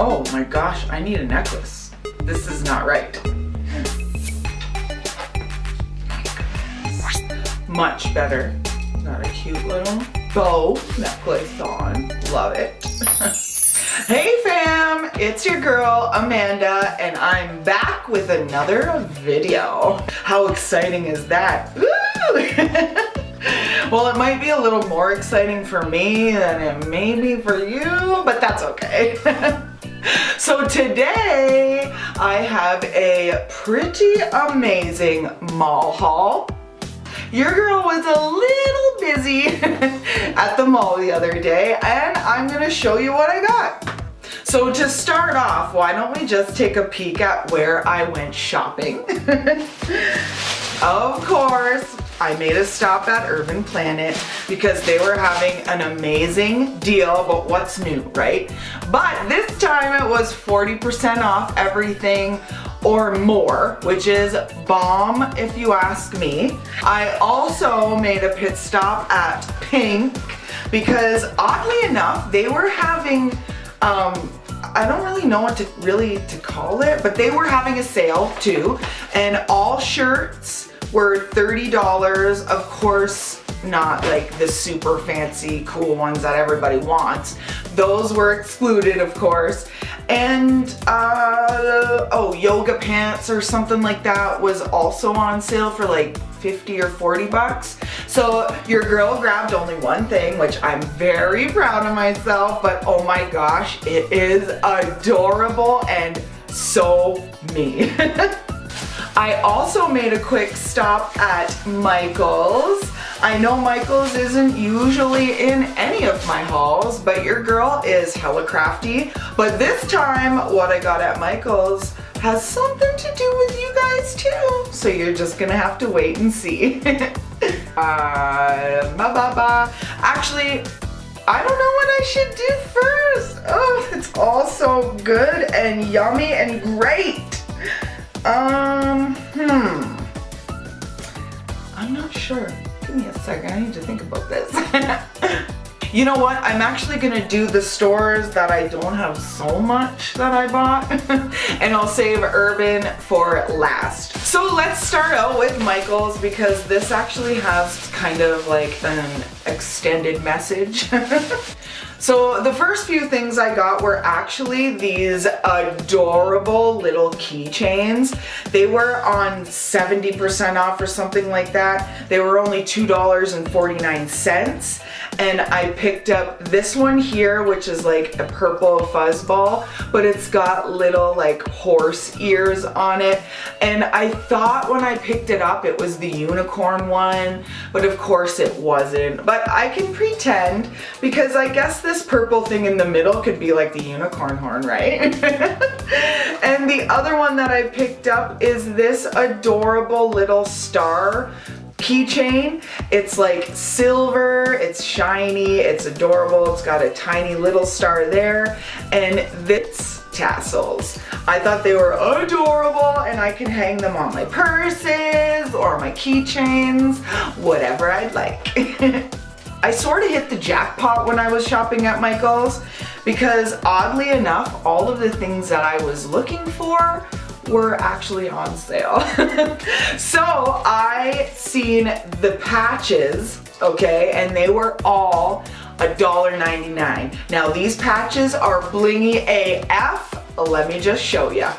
Oh my gosh, I need a necklace. This is not right. Much better. Got a cute little bow necklace on. Love it. Hey fam, it's your girl Amanda and I'm back with another video. How exciting is that? Woo! Well, it might be a little more exciting for me than it may be for you, but that's okay. So today I have a pretty amazing mall haul. Your girl was a little busy at the mall the other day and I'm gonna show you what I got. So to start off, why don't we just take a peek at where I went shopping. Of course, I made a stop at Urban Planet because they were having an amazing deal, but what's new, right? But this time it was 40% off everything or more, which is bomb if you ask me. I also made a pit stop at Pink because oddly enough, they were having, I don't really know what to call it, but they were having a sale too, and all shirts were $30. Of course, not like the super fancy cool ones that everybody wants. Those were excluded, of course. And oh, yoga pants or something like that was also on sale for like 50 or 40 bucks. So your girl grabbed only one thing, which I'm very proud of myself, but oh my gosh, it is adorable and so me. I also made a quick stop at Michael's. I know Michael's isn't usually in any of my hauls, but your girl is hella crafty. But this time, what I got at Michael's has something to do with you guys too. So you're just gonna have to wait and see. Actually, I don't know what I should do first. Oh, it's all so good and yummy and great. I'm not sure. Give me a second, I need to think about this. You know what? I'm actually gonna do the stores that I don't have so much that I bought and I'll save Urban for last. So let's start out with Michael's because this actually has kind of like an extended message. So the first few things I got were actually these adorable little keychains. They were on 70% off or something like that. They were only $2.49. And I picked up this one here, which is like a purple fuzzball, but it's got little like horse ears on it. And I thought when I picked it up, it was the unicorn one, but of course it wasn't. But I can pretend because I guess this purple thing in the middle could be like the unicorn horn, right? And the other one that I picked up is this adorable little star keychain. It's like silver, it's shiny, it's adorable, it's got a tiny little star there, and this tassels. I thought they were adorable and I can hang them on my purses or my keychains, whatever I'd like. I sort of hit the jackpot when I was shopping at Michael's because oddly enough, all of the things that I was looking for were actually on sale. So I seen the patches, okay, and they were all $1.99. Now these patches are blingy AF. Let me just show ya.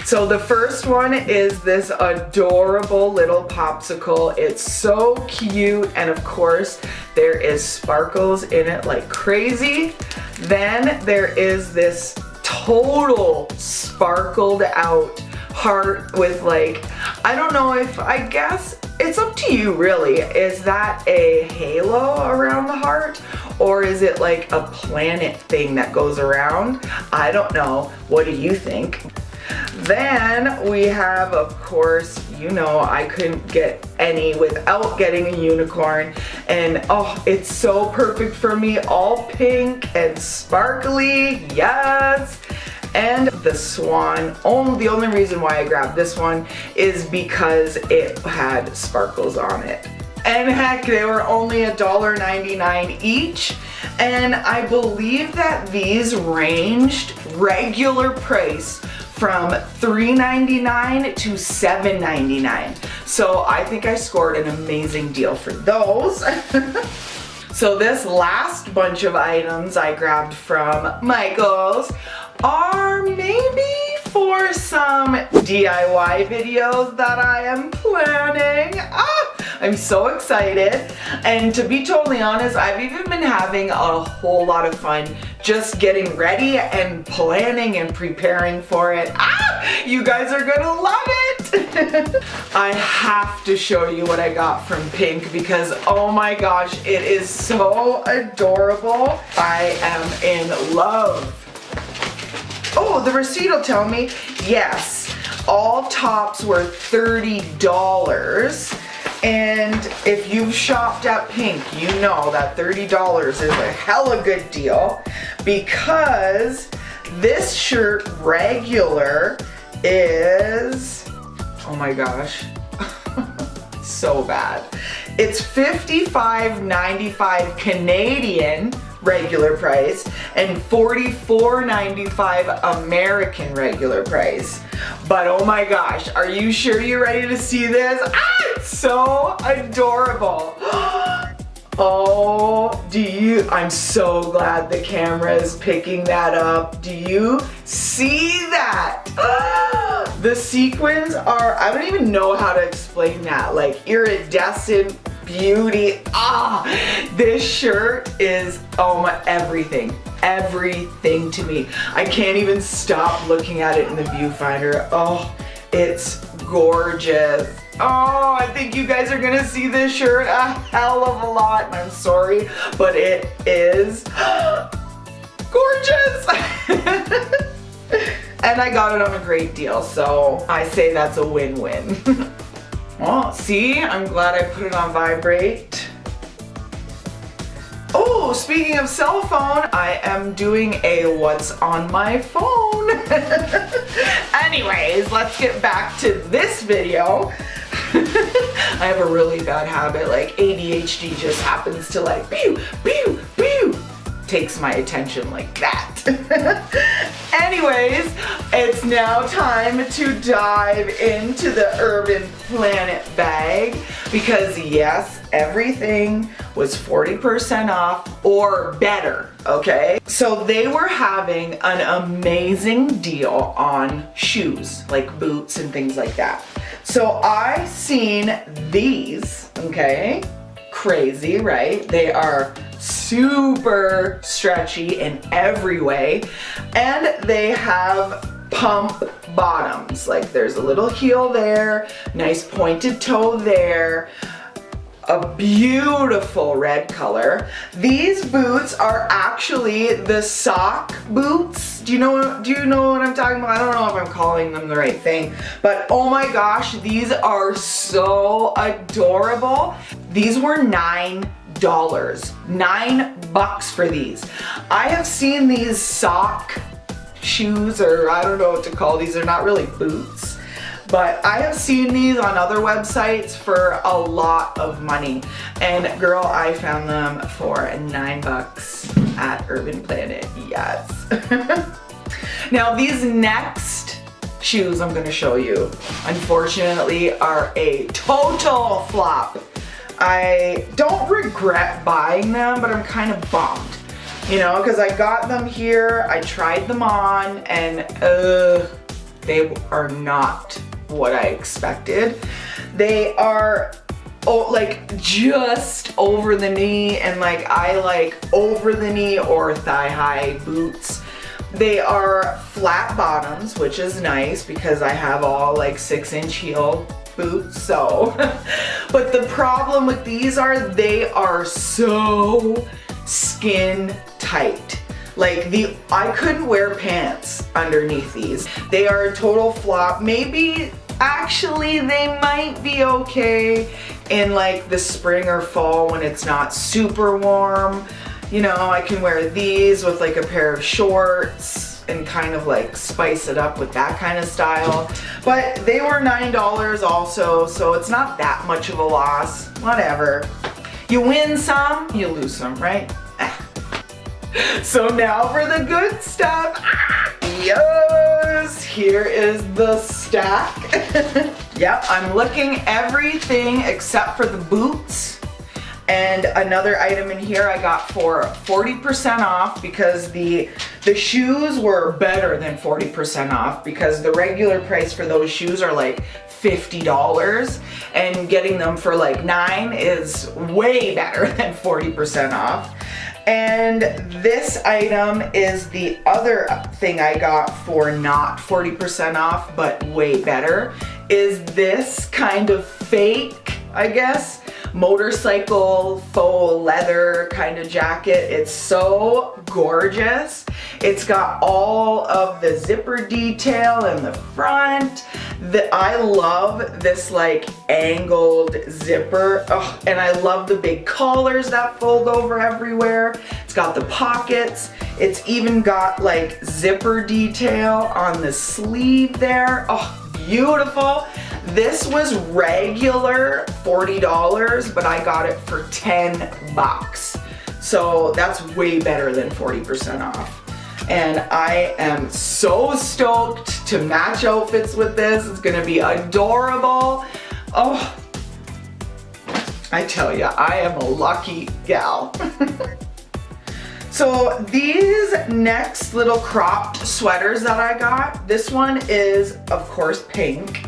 So the first one is this adorable little popsicle. It's so cute, and of course there is sparkles in it like crazy. Then there is this total sparkled out heart with like, I don't know if, I guess it's up to you really. Is that a halo around the heart or is it like a planet thing that goes around? I don't know. What do you think? Then we have, of course, you know, I couldn't get any without getting a unicorn, and oh, it's so perfect for me, all pink and sparkly, yes. And the swan, the only reason why I grabbed this one is because it had sparkles on it. And heck, they were only $1.99 each. And I believe that these ranged regular price from $3.99 to $7.99. So I think I scored an amazing deal for those. So this last bunch of items I grabbed from Michael's are maybe for some DIY videos that I am planning. I'm so excited. And to be totally honest, I've even been having a whole lot of fun just getting ready and planning and preparing for it. You guys are gonna love it. I have to show you what I got from Pink because oh my gosh, it is so adorable. I am in love. Oh, the receipt will tell me, yes, all tops were $30. And if you've shopped at Pink, you know that $30 is a hella good deal because this shirt regular is, oh my gosh, so bad. It's $55.95 Canadian regular price and $44.95 American regular price. But oh my gosh, are you sure you're ready to see this? It's so adorable. Oh, I'm so glad the camera is picking that up. Do you see that? The sequins are, I don't even know how to explain that, like iridescent beauty. This shirt is everything to me. I can't even stop looking at it in the viewfinder. Oh, it's gorgeous. Oh, I think you guys are gonna see this shirt a hell of a lot, and I'm sorry, but it is gorgeous. And I got it on a great deal, so I say that's a win-win. Well, see, I'm glad I put it on vibrate. Oh, speaking of cell phone, I am doing a what's on my phone. Anyways, let's get back to this video. I have a really bad habit, like ADHD just happens to like pew, pew, pew, takes my attention like that. Anyways, it's now time to dive into the Urban Planet bag because yes, everything was 40% off or better, okay? So they were having an amazing deal on shoes, like boots and things like that. So I seen these, okay? Crazy, right? They are super stretchy in every way, and they have pump bottoms. Like there's a little heel there, nice pointed toe there, a beautiful red color. These boots are actually the sock boots. Do you know what I'm talking about? I don't know if I'm calling them the right thing, but oh my gosh, these are so adorable. These were $9. $9 for these. I have seen these sock shoes, or I don't know what to call these. They're not really boots, but I have seen these on other websites for a lot of money. And girl, I found them for $9 at Urban Planet, yes. Now these next shoes I'm gonna show you, unfortunately, are a total flop. I don't regret buying them, but I'm kind of bummed, you know, because I got them here, I tried them on, and they are not what I expected. They are like just over the knee, and like I like over the knee or thigh high boots. They are flat bottoms, which is nice because I have all like 6-inch heel boots, so. But the problem with these are they are so skin tight. Like I couldn't wear pants underneath these. They are a total flop. Maybe actually they might be okay in like the spring or fall when it's not super warm. You know, I can wear these with like a pair of shorts. and kind of like spice it up with that kind of style. But they were $9 also, so it's not that much of a loss. Whatever. You win some, you lose some, right? So now for the good stuff. Yes, here is the stack. Yep, I'm looking everything except for the boots. And another item in here I got for 40% off because the shoes were better than 40% off because the regular price for those shoes are like $50 and getting them for like $9 is way better than 40% off. And this item is the other thing I got for not 40% off but way better, is this kind of fake, I guess, motorcycle faux leather kind of jacket. It's so gorgeous. It's got all of the zipper detail in the front. I love this like angled zipper. Oh, and I love the big collars that fold over everywhere. It's got the pockets. It's even got like zipper detail on the sleeve there. Oh, beautiful. This was regular $40, but I got it for $10. So that's way better than 40% off. And I am so stoked to match outfits with this. It's gonna be adorable. Oh, I tell you, I am a lucky gal. So these next little cropped sweaters that I got, this one is of course pink.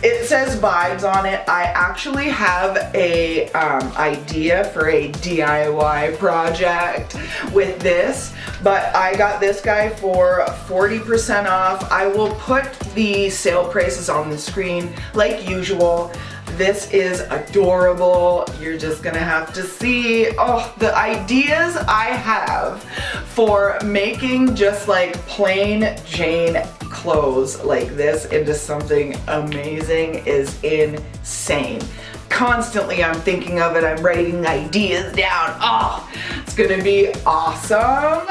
It says vibes on it. I actually have a idea for a DIY project with this, but I got this guy for 40% off. I will put the sale prices on the screen like usual. This is adorable. You're just gonna have to see. Oh, the ideas I have for making just like plain Jane clothes like this into something amazing is insane. Constantly I'm thinking of it. I'm writing ideas down. Oh, it's gonna be awesome.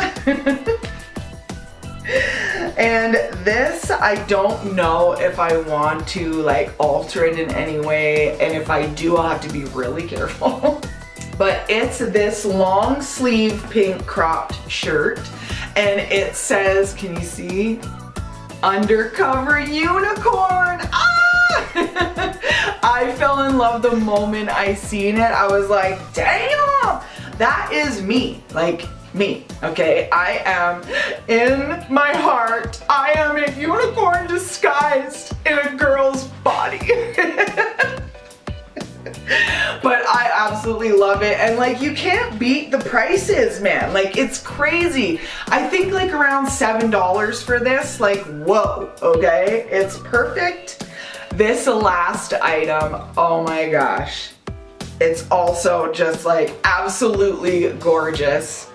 And this, I don't know if I want to like alter it in any way, and if I do, I'll have to be really careful. But it's this long sleeve pink cropped shirt, and it says, can you see? Undercover unicorn. Ah! I fell in love the moment I seen it. I was like, damn, that is me. Like, me, okay? I am, in my heart, I am a unicorn disguised in a girl's body. But I absolutely love it, and like you can't beat the prices, man. Like it's crazy. I think like around $7 for this, like whoa, okay? It's perfect. This last item, oh my gosh. It's also just like absolutely gorgeous.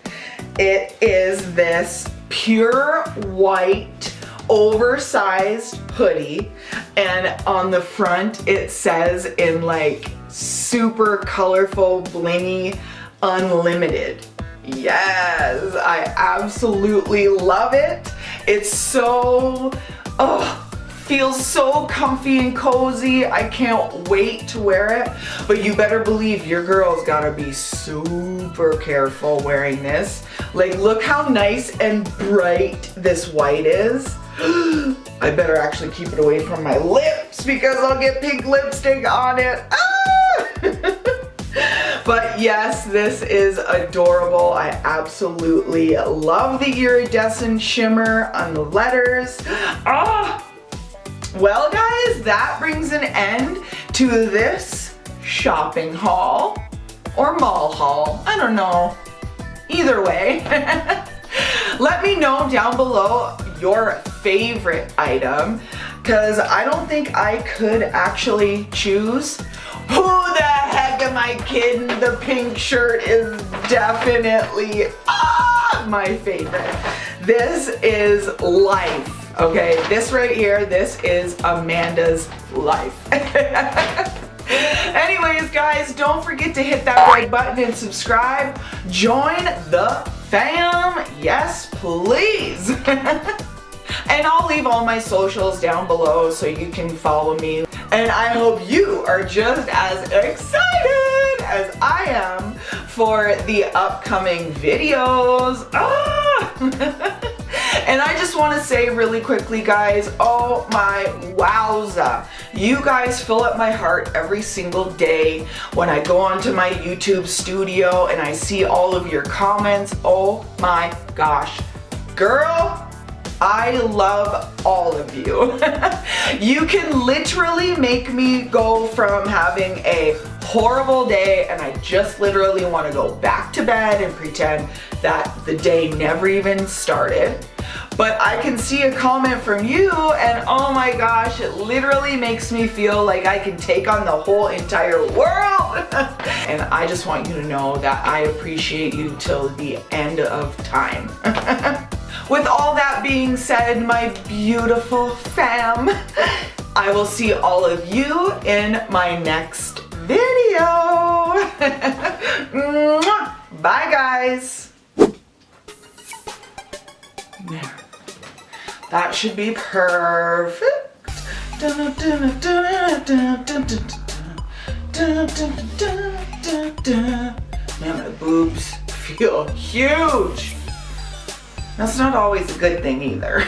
It is this pure white oversized hoodie, and on the front it says in like super colorful blingy unlimited. Yes, I absolutely love it. It's so, feels so comfy and cozy. I can't wait to wear it. But you better believe your girl's gotta be super careful wearing this. Like, look how nice and bright this white is. I better actually keep it away from my lips because I'll get pink lipstick on it. Ah! But yes, this is adorable. I absolutely love the iridescent shimmer on the letters. Ah! Well guys, that brings an end to this shopping haul or mall haul. I don't know. Either way. Let me know down below your favorite item, because I don't think I could actually choose. Who the heck am I kidding? The pink shirt is definitely my favorite. This is life. Okay, this right here, this is Amanda's life. Anyways, guys, don't forget to hit that red button and subscribe. Join the fam, yes please. And I'll leave all my socials down below so you can follow me. And I hope you are just as excited as I am for the upcoming videos. And I just want to say really quickly, guys, oh my wowza. You guys fill up my heart every single day when I go onto my YouTube studio and I see all of your comments. Oh my gosh. Girl, I love all of you. You can literally make me go from having a horrible day and I just literally want to go back to bed and pretend that the day never even started. But I can see a comment from you and oh my gosh, it literally makes me feel like I can take on the whole entire world. And I just want you to know that I appreciate you till the end of time. With all that being said, my beautiful fam, I will see all of you in my next video. Bye, guys. There. That should be perfect. Man, my boobs feel huge. That's not always a good thing either.